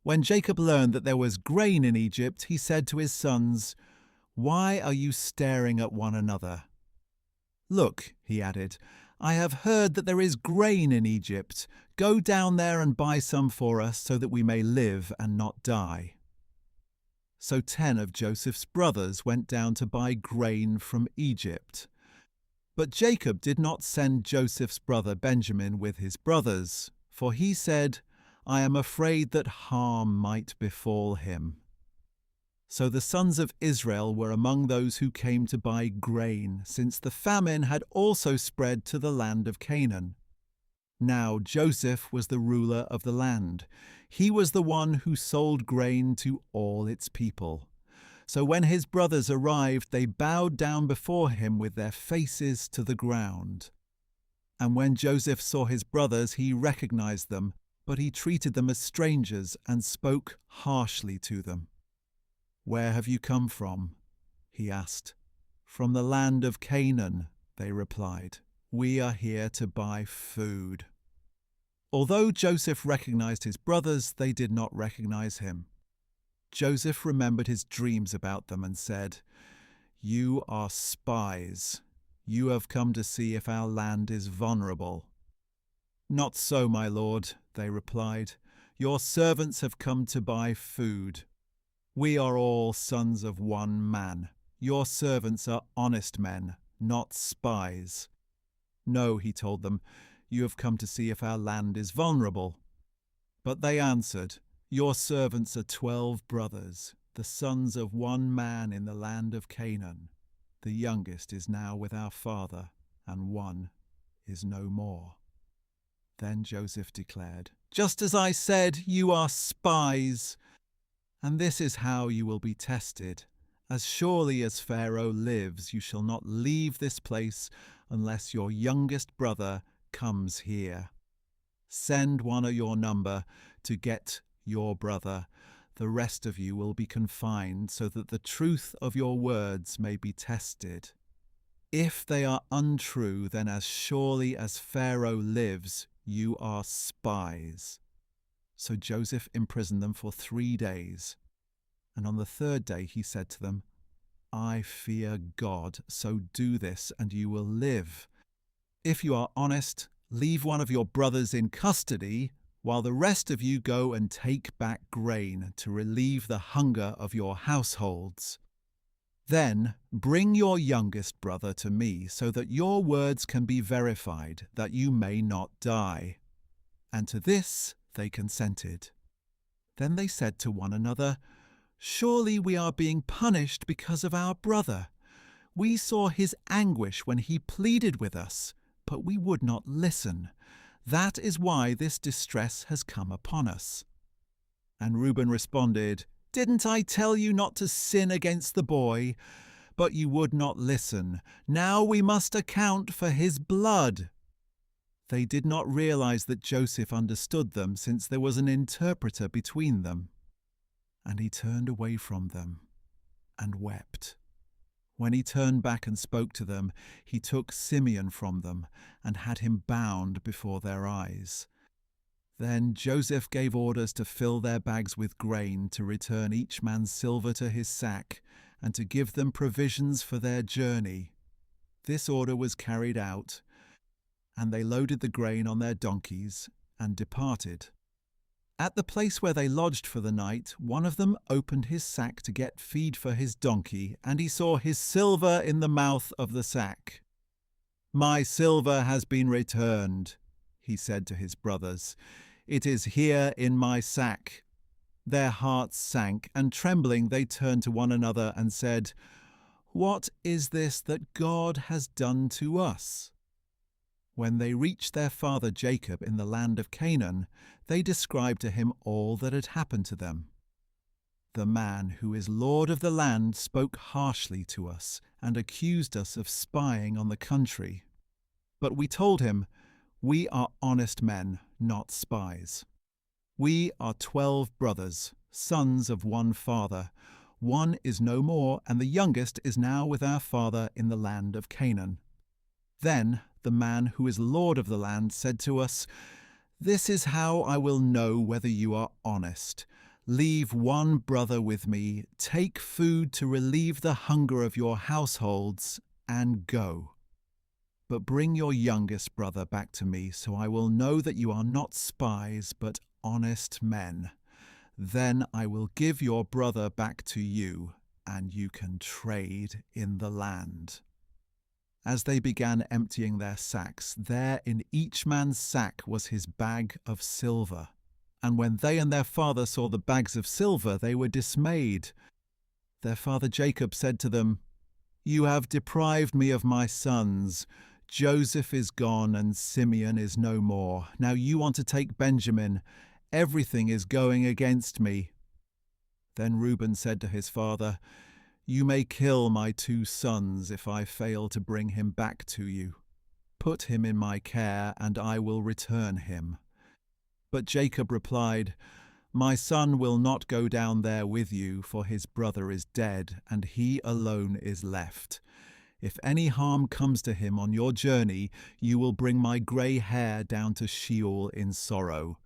When Jacob learned that there was grain in Egypt, he said to his sons, "Why are you staring at one another?" "Look," he added, "I have heard that there is grain in Egypt. Go down there and buy some for us so that we may live and not die." So 10 of Joseph's brothers went down to buy grain from Egypt. But Jacob did not send Joseph's brother Benjamin with his brothers, for he said, "I am afraid that harm might befall him." So the sons of Israel were among those who came to buy grain, since the famine had also spread to the land of Canaan. Now Joseph was the ruler of the land. He was the one who sold grain to all its people. So when his brothers arrived, they bowed down before him with their faces to the ground. And when Joseph saw his brothers, he recognized them, but he treated them as strangers and spoke harshly to them. "Where have you come from?" he asked. "From the land of Canaan," they replied. "We are here to buy food." Although Joseph recognized his brothers, they did not recognize him. Joseph remembered his dreams about them and said, "You are spies. You have come to see if our land is vulnerable." "Not so, my lord," they replied. "Your servants have come to buy food. We are all sons of one man. Your servants are honest men, not spies." "No," he told them, "you have come to see if our land is vulnerable." But they answered, "Your servants are 12 brothers, the sons of one man in the land of Canaan. The youngest is now with our father, and one is no more." Then Joseph declared, "Just as I said, you are spies. And this is how you will be tested. As surely as Pharaoh lives, you shall not leave this place unless your youngest brother comes here. Send one of your number to get your brother. The rest of you will be confined so that the truth of your words may be tested. If they are untrue, then as surely as Pharaoh lives, you are spies." So Joseph imprisoned them for 3 days. And on the 3rd day he said to them, "I fear God, so do this and you will live. If you are honest, leave one of your brothers in custody, while the rest of you go and take back grain to relieve the hunger of your households. Then bring your youngest brother to me, so that your words can be verified, that you may not die." And to this they consented. Then they said to one another, "Surely we are being punished because of our brother. We saw his anguish when he pleaded with us, but we would not listen. That is why this distress has come upon us." And Reuben responded, "Didn't I tell you not to sin against the boy? But you would not listen. Now we must account for his blood." They did not realize that Joseph understood them, since there was an interpreter between them. And he turned away from them and wept. When he turned back and spoke to them, he took Simeon from them and had him bound before their eyes. Then Joseph gave orders to fill their bags with grain, to return each man's silver to his sack, and to give them provisions for their journey. This order was carried out, and they loaded the grain on their donkeys and departed. At the place where they lodged for the night, one of them opened his sack to get feed for his donkey, and he saw his silver in the mouth of the sack. "My silver has been returned," he said to his brothers. "It is here in my sack." Their hearts sank, and trembling they turned to one another and said, "What is this that God has done to us?" When they reached their father Jacob in the land of Canaan, they described to him all that had happened to them. "The man who is lord of the land spoke harshly to us and accused us of spying on the country. But we told him, 'We are honest men, not spies. We are 12 brothers, sons of one father. One is no more, and the youngest is now with our father in the land of Canaan.' Then the man who is lord of the land said to us, 'This is how I will know whether you are honest. Leave one brother with me, take food to relieve the hunger of your households, and go. But bring your youngest brother back to me, so I will know that you are not spies, but honest men. Then I will give your brother back to you, and you can trade in the land." As they began emptying their sacks, there in each man's sack was his bag of silver. And when they and their father saw the bags of silver, they were dismayed. Their father Jacob said to them, "You have deprived me of my sons. Joseph is gone and Simeon is no more. Now you want to take Benjamin. Everything is going against me." Then Reuben said to his father, "You may kill my 2 sons if I fail to bring him back to you. Put him in my care, and I will return him." But Jacob replied, "My son will not go down there with you, for his brother is dead, and he alone is left. If any harm comes to him on your journey, you will bring my grey hair down to Sheol in sorrow.